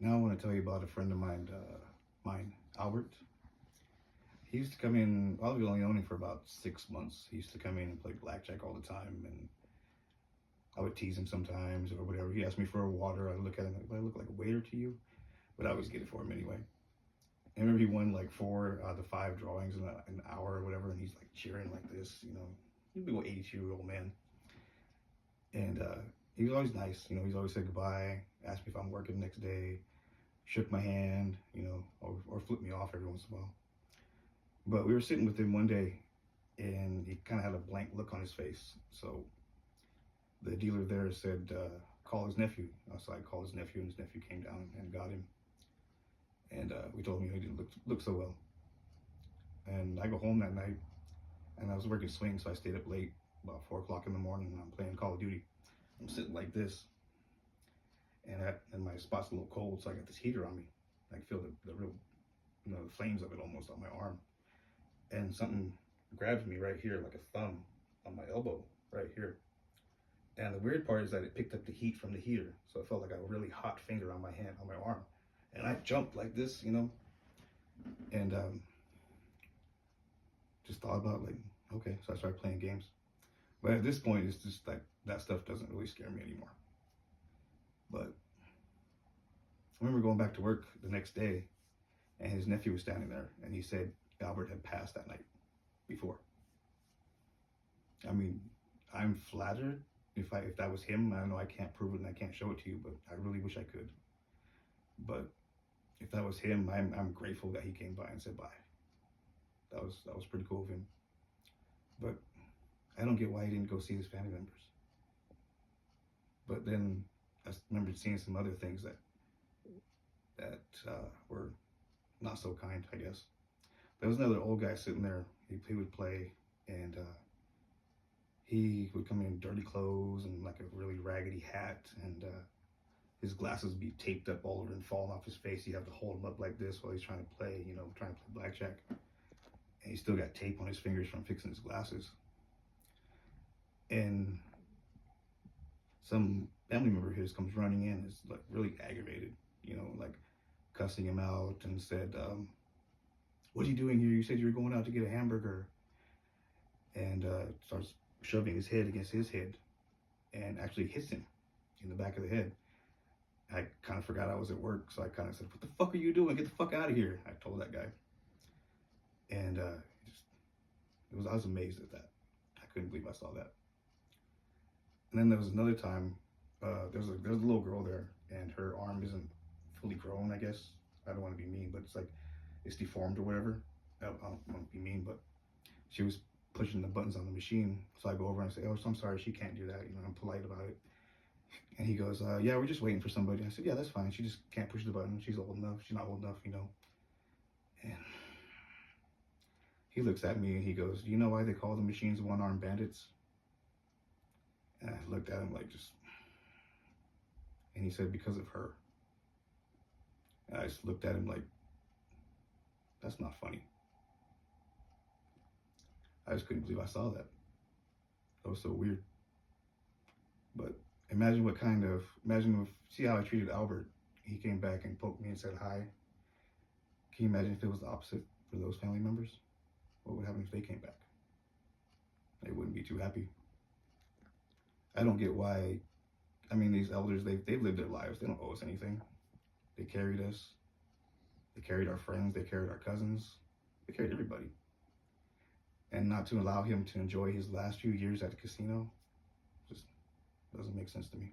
Now I want to tell you about a friend of mine, Albert. He used to come in. Well, we only known him for about 6 months. He used to come in and play blackjack all the time, and I would tease him sometimes or whatever. He asked me for a water. I look at him like, "Do I look like a waiter to you?" But I always get it for him anyway. I remember he won like 4 out of the 5 drawings in an hour or whatever, and he's like cheering like this, He'd be an 82-year-old man, and he was always nice. He's always said goodbye, asked me if I'm working the next day, shook my hand, or flipped me off every once in a while. But we were sitting with him one day, and he kind of had a blank look on his face. So the dealer there said, call his nephew. So I called his nephew, and his nephew came down and got him. And we told him he didn't look so well. And I go home that night, and I was working swing, so I stayed up late, about 4 o'clock in the morning, and I'm playing Call of Duty. I'm sitting like this, and my spot's a little cold, so I got this heater on me. I can feel the real, the flames of it almost on my arm. And something grabs me right here, like a thumb on my elbow, right here. And the weird part is that it picked up the heat from the heater, so it felt like a really hot finger on my hand, on my arm. And I jumped like this, and just thought about like, okay, so I started playing games. But at this point, it's just like that stuff doesn't really scare me anymore. But I remember going back to work the next day, and his nephew was standing there, and he said Albert had passed that night before. I mean, I'm flattered. If that was him, I don't know, I can't prove it and I can't show it to you, but I really wish I could. But if that was him, I'm grateful that he came by and said bye. That was pretty cool of him. But I don't get why he didn't go see his family members. But then I remember seeing some other things that were not so kind, I guess. There was another old guy sitting there. He would play, and he would come in dirty clothes and like a really raggedy hat, and his glasses would be taped up all over and falling off his face. You have to hold him up like this while he's trying to play, trying to play blackjack. And he still got tape on his fingers from fixing his glasses. And some family member of his comes running in, is like really aggravated, like cussing him out, and said, "What are you doing here? You said you were going out to get a hamburger." And starts shoving his head against his head, and actually hits him in the back of the head. I kind of forgot I was at work, so I kind of said, "What the fuck are you doing? Get the fuck out of here!" I told that guy, and I was amazed at that. I couldn't believe I saw that. And then there was another time. There's a little girl there, and her arm isn't fully grown. I guess I don't want to be mean, but it's deformed or whatever. I don't want to be mean, but she was pushing the buttons on the machine. So I go over and say, "Oh, so I'm sorry, she can't do that." I'm polite about it. And he goes, "Yeah, we're just waiting for somebody." I said, "Yeah, that's fine. She just can't push the button. She's old enough. She's not old enough, And he looks at me and he goes, "Do you know why they call the machines one-armed bandits?" And I looked at him like and he said, "Because of her." And I just looked at him like, that's not funny. I just couldn't believe I saw that. That was so weird. But imagine see how I treated Albert. He came back and poked me and said hi. Can you imagine if it was the opposite for those family members? What would happen if they came back? They wouldn't be too happy. I don't get why. I mean, these elders, they've lived their lives. They don't owe us anything. They carried us. They carried our friends. They carried our cousins. They carried everybody. And not to allow him to enjoy his last few years at the casino just doesn't make sense to me.